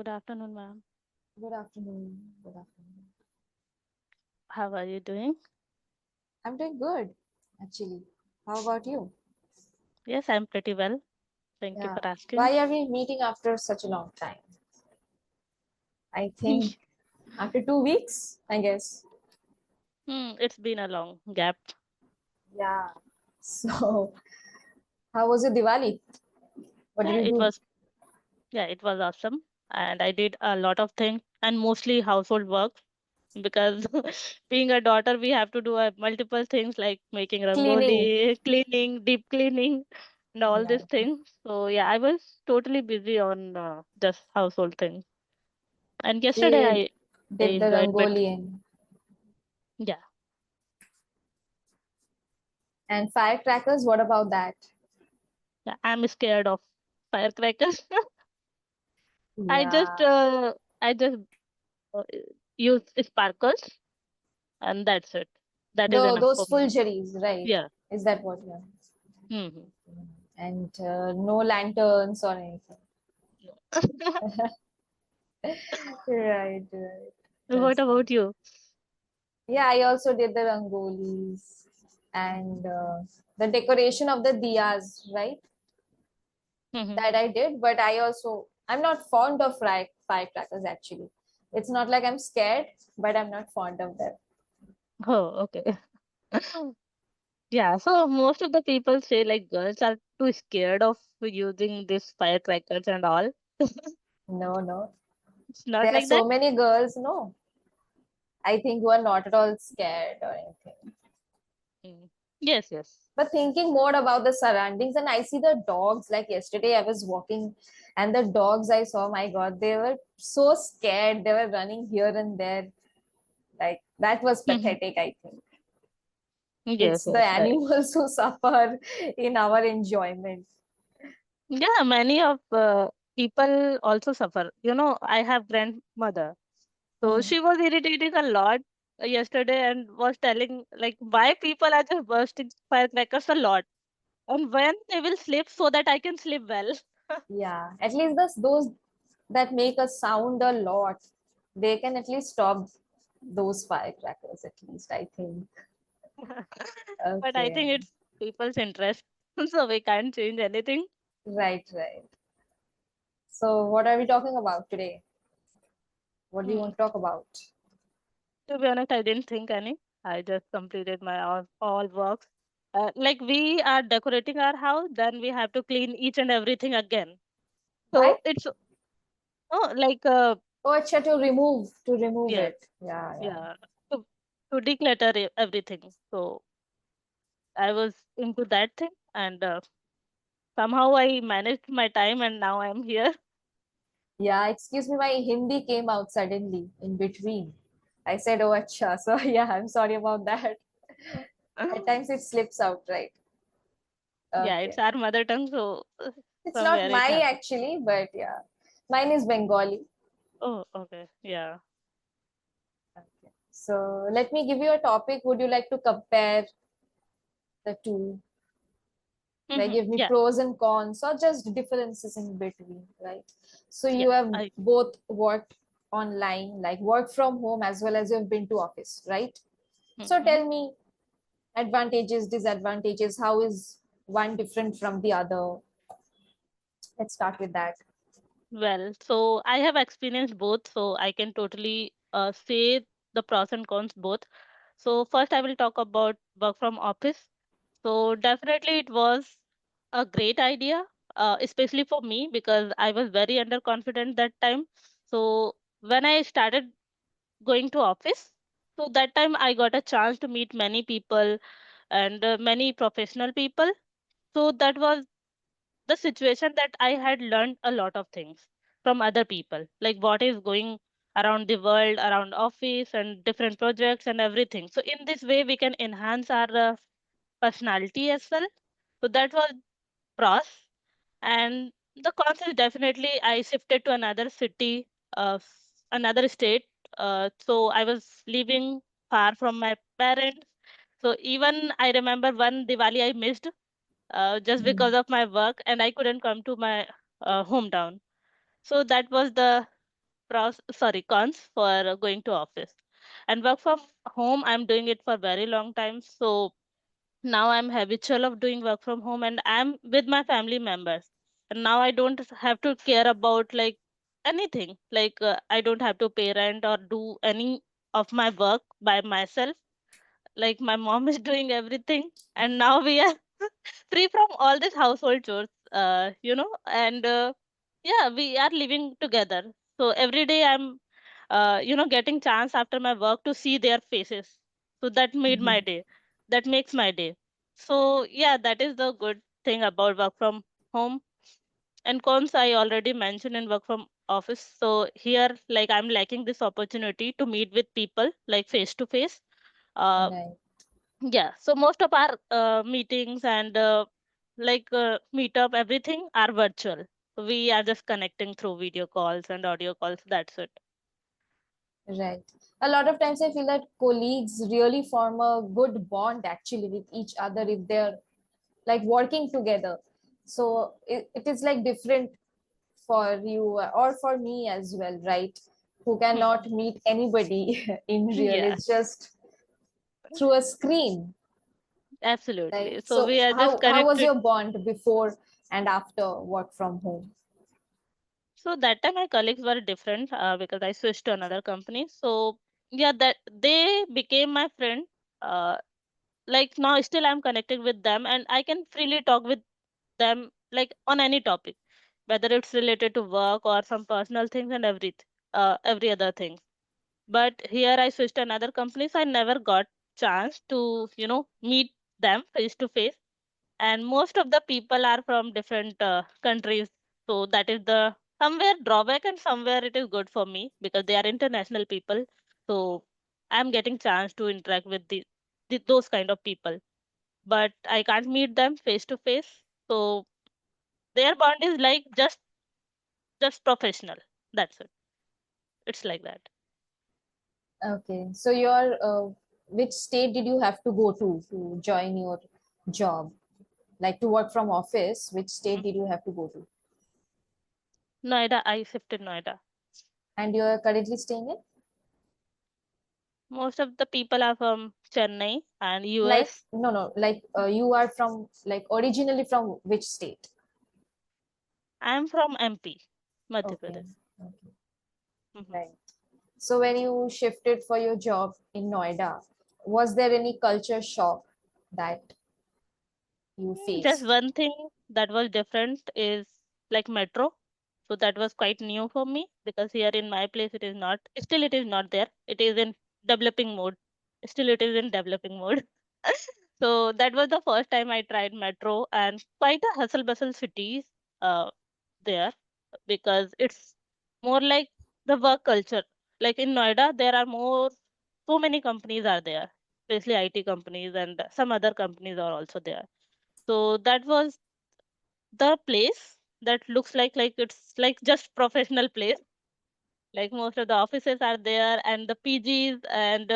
Good afternoon, ma'am. Good afternoon. Good afternoon. How are you doing? I'm doing good, actually. How about you? Yes, I'm pretty well. Thank you Yeah. for asking. Why are we meeting after such a long time? I think after 2 weeks, I guess. It's been a long gap. Yeah. So, how was your Diwali? What did Yeah, you it do? was it was awesome. And I did a lot of things and mostly household work because being a daughter, we have to do multiple things like making Cleaning. rangoli, cleaning, deep cleaning, and all these Right. things. So yeah, I was totally busy on just household things. And yesterday We I did the enjoyed bit. Rangoli Yeah, and firecrackers. What about that? yeah, I'm scared of firecrackers. I just Yeah. uh, I just uh, use sparkles and that's it. That is enough Those for me. fulgeries, right? Yeah. Is that what you are? Hmm. And no lanterns or anything. Right, right. What That's about you? Yeah, I also did the rangolis and the decoration of the diyas, right? Hmm. That I did, but I'm not fond of firecrackers actually. It's not like I'm scared, but I'm not fond of them. Oh, okay. Yeah, so most of the people say like girls are too scared of using these firecrackers and all. No, no. It's not There are like that. so many girls, no, I think who are not at all scared or anything. Mm. Yes, yes. But thinking more about the surroundings, and I see the dogs. Like yesterday, I was walking, and the dogs I saw, my God, they were so scared. They were running here and there. Like that was Mhm. pathetic, I think. Yes, It's the yes, right. animals who suffer in our enjoyment. Yeah, many of people also suffer. I have grandmother. So Hmm. she was irritating a lot yesterday and was telling like why people are just bursting firecrackers a lot and when they will sleep so that I can sleep well. Yeah, at least those that make a sound a lot, they can at least stop those firecrackers, at least, I think. But I Okay, think it's people's interest, so we can't change anything. right, right. So, what are we talking about today? What do you Hmm. want to talk about? To be honest, I didn't think any. I just completed my all works. Like we are decorating our house, then we have to clean each and everything again. Why? So it's like Oh, acha, to remove yes, it. Yeah, yeah. yeah, to to declutter everything. So I was into that thing, and somehow I managed my time, and now I'm here. Yeah, excuse me, my Hindi came out suddenly in between. I said, oh, acha. So, yeah, I'm sorry about that. At times it slips out, right? Yeah, Okay. it's our mother tongue, so It's not somewhere it my happens. actually, but yeah. Mine is Bengali. Oh, okay, yeah. Okay. So, let me give you a topic. Would you like to compare the two? Like, give me Yeah, pros and cons or just differences in between, right? So, yeah. you have I both worked online, like work from home, as well as you've been to office, right? So, mhm. tell me advantages, disadvantages. How is one different from the other? Let's start with that. Well, so I have experienced both, so I can totally say the pros and cons both. So first, I will talk about work from office. So definitely, it was a great idea, especially for me because I was very underconfident that time. So when I started going to office, so that time I got a chance to meet many people and many professional people. So that was the situation that I had learned a lot of things from other people, like what is going around the world, around office and different projects and everything. So in this way, we can enhance our personality as well. So that was pros. And the cons is definitely I shifted to another city, another state. So I was living far from my parents. So even I remember one Diwali I missed just Mm. because of my work, and I couldn't come to my hometown. So that was the cons for going to office. And work from home, I'm doing it for very long time. So now I'm habitual of doing work from home and I'm with my family members. And now I don't have to care about like anything. Like I don't have to pay rent or do any of my work by myself. Like my mom is doing everything, and now we are free from all this household chores, and yeah, we are living together. So every day I'm getting chance after my work to see their faces. So that made my Mhm. day. That makes my day. So yeah, that is the good thing about work from home. And cons I already mentioned in work from office. So here, like, I'm lacking this opportunity to meet with people like face to face. Uh, Right. yeah, so most of our meetings and meetup, everything are virtual. We are just connecting through video calls and audio calls. That's it. Right. A lot of times I feel that colleagues really form a good bond actually with each other if they're like working together. So it is like different for you or for me as well, right? Who cannot Mhm. meet anybody in real. Yeah, It's just through a screen, right? absolutely. So So we are just how was connected. your bond before and after work from home? So that time my colleagues were different because I switched to another company. So yeah, that they became my friend. Uh, like now, still I'm connected with them, and I can freely talk with them like on any topic, whether it's related to work or some personal things and every other thing. But here I switched to another company, so I never got chance to meet them face to face. And most of the people are from different countries, so that is the somewhere drawback and somewhere it is good for me because they are international people. So I'm getting chance to interact with those kind of people, but I can't meet them face to face. So their bond is like just professional. That's it. It's like that. Okay, so your which state did you have to go to join your job? Like to work from office, which state Mhm. did you have to go to? Noida, I shifted Noida. And you're currently staying in? Most of the people are from Chennai and Like, US. no, no, like you are from, like, originally from which state? I'm from MP, Madhya Okay, Pradesh. okay, Mhm. right. So when you shifted for your job in Noida, was there any culture shock that you Just faced? one thing that was different is like metro. So that was quite new for me because here in my place it is not. Still, it is not there. It is in developing mode. Still, it is in developing mode. So that was the first time I tried metro, and quite a hustle bustle cities uh, there because it's more like the work culture. Like in Noida, there are so many companies are there, especially IT companies, and some other companies are also there. So that was the place that looks like it's like just professional place. Like most of the offices are there and the PGs and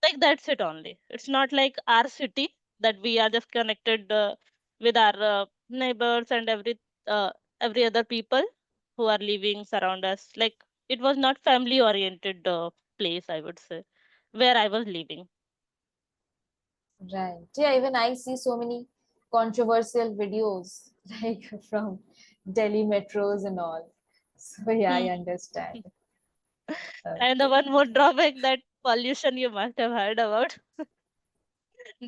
like that's it only. It's not like our city that we are just connected with our neighbors and every other people who are living surround us. Like it was not family oriented place, I would say, where I was living. Right. Yeah, even I see so many controversial videos like from Delhi metros and all. So yeah, I Hmm. understand. And the Okay. one more drawback, that pollution you must have heard about.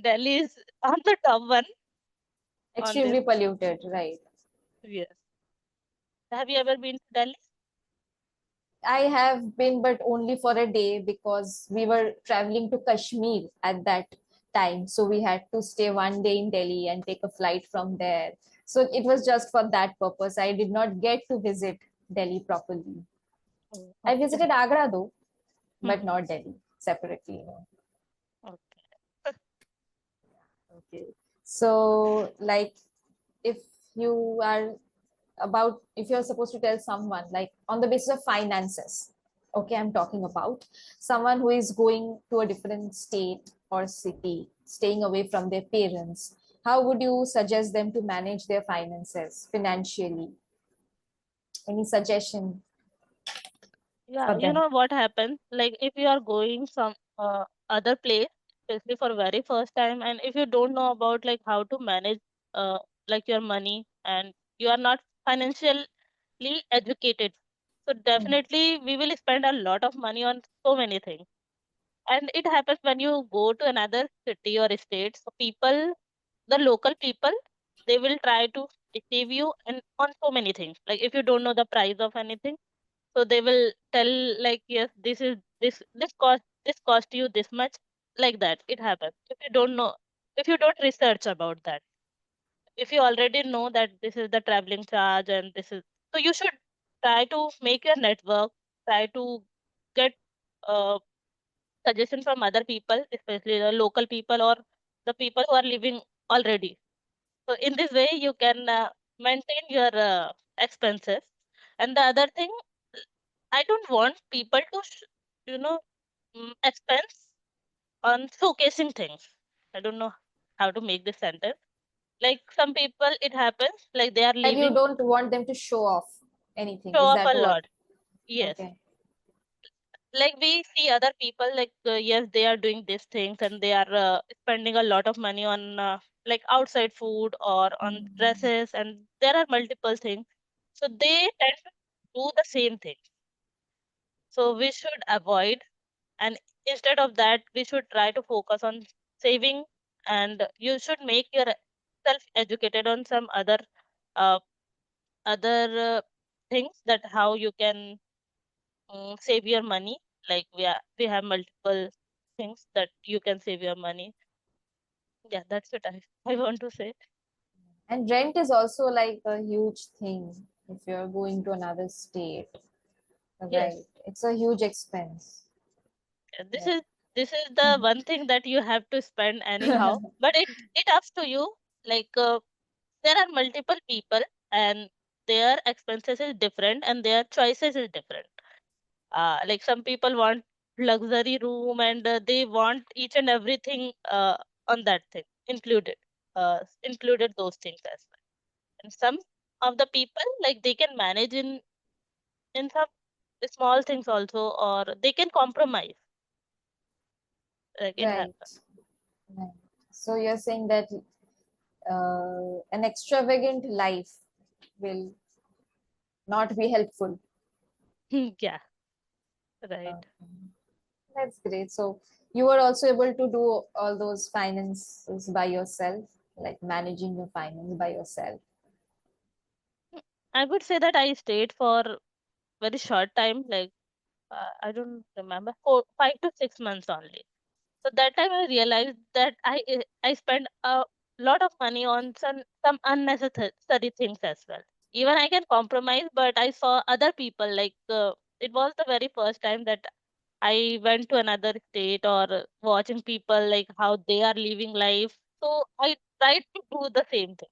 Delhi is on the top one on this. Extremely polluted, right? Yes. Have you ever been to Delhi? I have been, but only for a day because we were traveling to Kashmir at that time. So we had to stay one day in Delhi and take a flight from there. So it was just for that purpose. I did not get to visit Delhi properly. Oh, I okay. visited Agra though, but Mhm. not Delhi separately, you know. Okay. Okay. So, like, if you are if you're supposed to tell someone, like, on the basis of finances, okay, I'm talking about someone who is going to a different state or city, staying away from their parents, how would you suggest them to manage their finances financially? Any suggestion? Yeah, for you them. know what happens? Like if you are going some other place, especially for very first time, and if you don't know about like how to manage uh like your money, and you are not financially educated, so Hmm. definitely we will spend a lot of money on so many things. And it happens when you go to another city or state. So people, the local people, they will try to deceive you and on so many things. Like if you don't know the price of anything, so they will tell like, yes, this cost you this much, like that. It happens if you don't know, if you don't research about that. If you already know that this is the traveling charge and this is, so you should try to make your network, try to get uh, suggestion from other people, especially the local people or the people who are living already. So in this way, you can maintain your expenses. And the other thing, I don't want people to, you know, expense on showcasing things. I don't know how to make this sentence. Like some people, it happens like they are Like you living, don't want them to show off anything. show Is off that a what? lot. Yes. Okay. Like we see other people, like, yes, they are doing these things and they are spending a lot of money on like outside food or on Hmm. dresses, and there are multiple things. So they tend to do the same thing. So we should avoid, and instead of that we should try to focus on saving, and you should make yourself educated on some uh, other things, that how you can save your money. Like we have multiple things that you can save your money. Yeah, that's what I want to say. And rent is also like a huge thing if you're going to another state. Right. Yes. It's a huge expense. Yeah, this Right. is this is the one thing that you have to spend anyhow, but it up to you. Like there are multiple people, and their expenses is different and their choices is different. Like some people want luxury room, and they want each and everything on that thing included, included those things as well. And some of the people, like they can manage in some small things also, or they can compromise. Like it Right. happens. Right. So you're saying that an extravagant life will not be helpful. Yeah, right. Okay. That's great. So you were also able to do all those finances by yourself, like managing your finance by yourself. I would say that I stayed for very short time, like I don't remember, 5 to 6 months only. So that time I realized that I spent a lot of money on some unnecessary things as well. Even I can compromise, but I saw other people, like it was the very first time that I went to another state, or watching people like how they are living life. So I tried to do the same thing.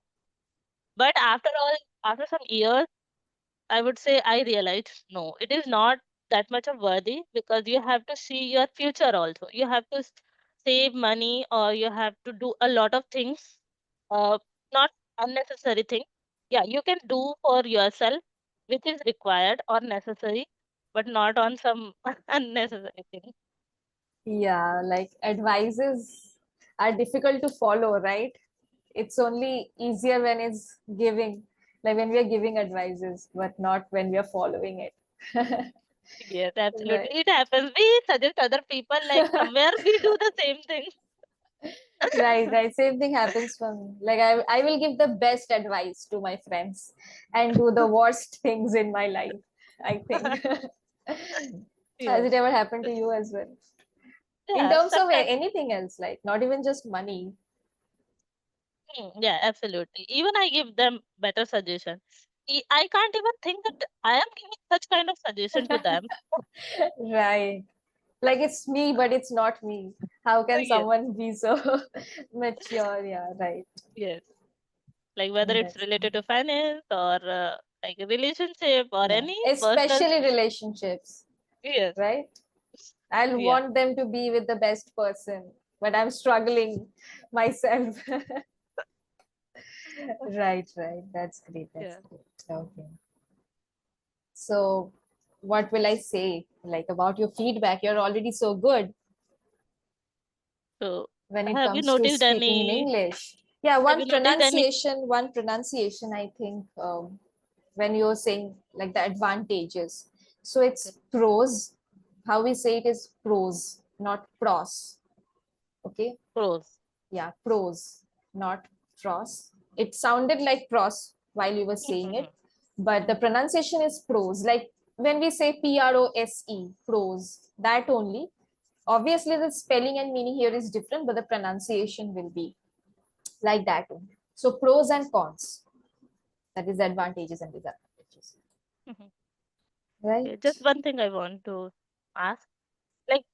But after all, after some years, I would say I realized no, it is not that much of worthy, because you have to see your future also. You have to save money, or you have to do a lot of things, not unnecessary things. Yeah, you can do for yourself, which is required or necessary, but not on some unnecessary thing. Yeah, like advices are difficult to follow, right? It's only easier when it's giving, like when we are giving advices, but not when we are following it. Yes, Right. absolutely. It happens. We suggest other people, like somewhere we do the same thing. Right, right. Same thing happens for me. Like I will give the best advice to my friends and do the worst things in my life, I think. Has Yes. it ever happened to you as well? In Yeah, terms of sometimes. anything else, like not even just money. Yeah, absolutely. Even I give them better suggestions. I can't even think that I am giving such kind of suggestion to them. Right. Like it's me, but it's not me. How can Yes, someone be so mature? Yeah, right. yes. Like whether it's That's related to finance, or like a relationship, or yeah. any personal Especially thing. relationships, Yes, right? I'll yeah, want them to be with the best person, but I'm struggling myself. Right, right. That's great. That's yeah. great. Okay. So, what will I say? Like about your feedback, you're already so good So when it have you comes to noticed speaking in any English. Yeah, have you noticed any one pronunciation, I think, when you're saying like the advantages. So okay, it's pros. How we say it is pros, not pros. Okay. pros? Yeah, pros, not pros. It sounded like pros while you were saying it, Mhm, but the mhm. pronunciation is pros. Like when we say PROSE, pros, that only. Obviously, the spelling and meaning here is different, but the pronunciation will be like that only. So pros and cons. That is the advantages and disadvantages. Mhm. Okay, Right? just one thing I want to ask. Like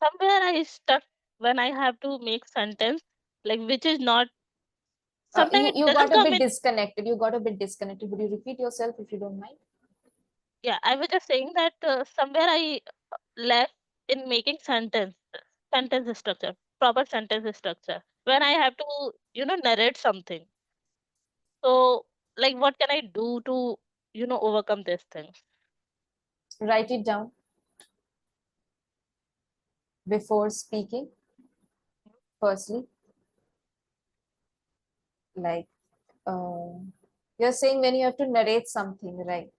somewhere I stuck when I have to make sentence, like which is not sometimes it You doesn't got a come bit in. disconnected. You got a bit disconnected. Would you repeat yourself if you don't mind? Yeah, I was just saying that somewhere I left in making sentence structure, proper sentence structure. When I have to, narrate something. So, like, what can I do to, overcome these things? Write it down before speaking, firstly. Like, uh, you're saying when you have to narrate something, right?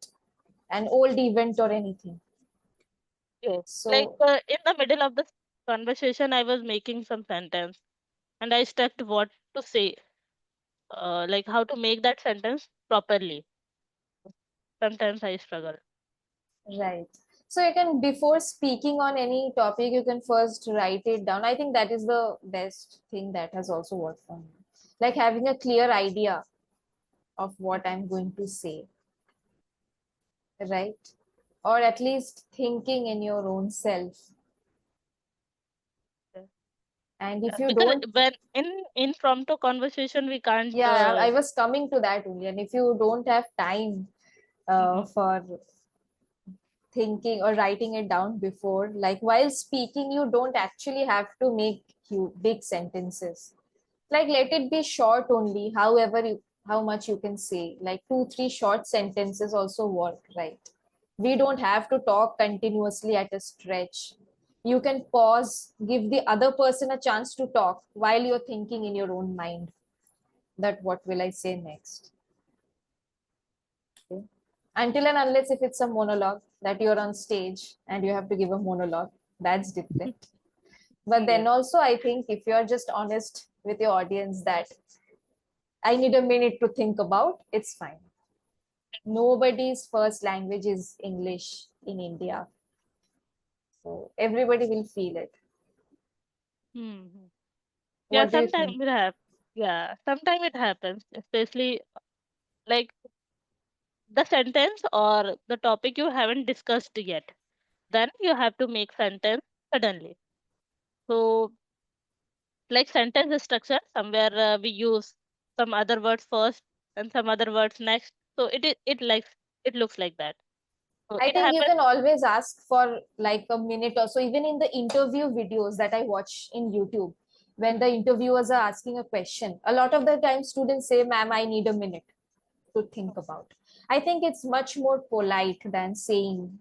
An old event or anything. Yes. Like, So, in the middle of the conversation, I was making some sentence and I stuck to what to say, like how to make that sentence properly. Sometimes I struggle. right. So you can, before speaking on any topic, you can first write it down. I think that is the best thing that has also worked for me. Like having a clear idea of what I'm going to say, right? Or at least thinking in your own self. Yeah. And if Yeah, you because don't, when in impromptu conversation, we can't. yeah, I was coming to that only. And if you don't have time Mhm, for thinking or writing it down before, like while speaking, you don't actually have to make big sentences. Like let it be short only, however you, how much you can say, like 2 3 short sentences also work, right? We don't have to talk continuously at a stretch. You can pause, give the other person a chance to talk while you're thinking in your own mind that what will I say next. Okay. Until and unless if it's a monologue that you're on stage and you have to give a monologue, that's different. But then yes. also, I think if you're just honest with your audience that I need a minute to think about, it's fine. Nobody's first language is English in India. So everybody will feel it. Hmm. Yeah, What do you think? sometimes it happens. Yeah, sometimes it happens, especially like the sentence or the topic you haven't discussed yet. Then you have to make sentence suddenly. So, like sentence structure, somewhere we use some other words first and some other words next. So it looks like that. So I it think you happens. can always ask for like a minute or so, even in the interview videos that I watch in YouTube. When the Mhm. interviewers are asking a question, a lot of the time students say, Ma'am, I need a minute to think about. I think it's much more polite than saying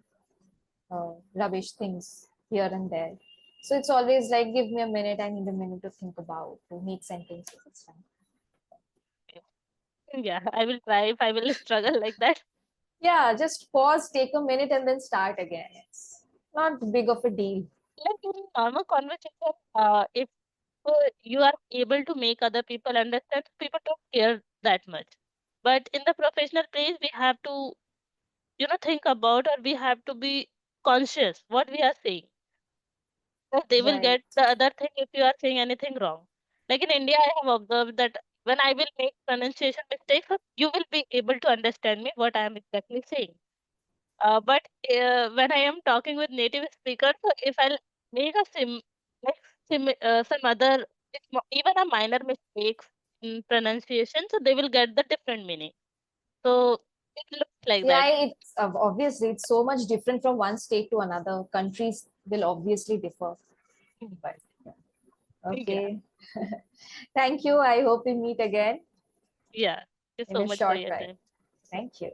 rubbish things here and there. So it's always like, give me a minute, I need a minute to think about, to make sentences. It's fine. Yeah, I will try if I will struggle like that. Yeah, just pause, take a minute, and then start again. It's not big of a deal. Like in normal conversation, if you are able to make other people understand, people don't care that much. But in the professional place, we have to, think about or we have to be conscious what we are saying. Because they will Right. get the other thing if you are saying anything wrong. Like in India, I have observed that when I will make pronunciation mistakes, you will be able to understand me what I am exactly saying. But when I am talking with native speakers, so if I'll make a like some other even a minor mistakes in pronunciation, so they will get the different meaning. So it looks like Yeah, that. it's obviously it's so much different from one state to another. Countries will obviously differ. Mhm. But yeah. Yeah, Okay. Thank you. I hope we meet again yeah. Thank you in so a much for short your while. time. Thank you.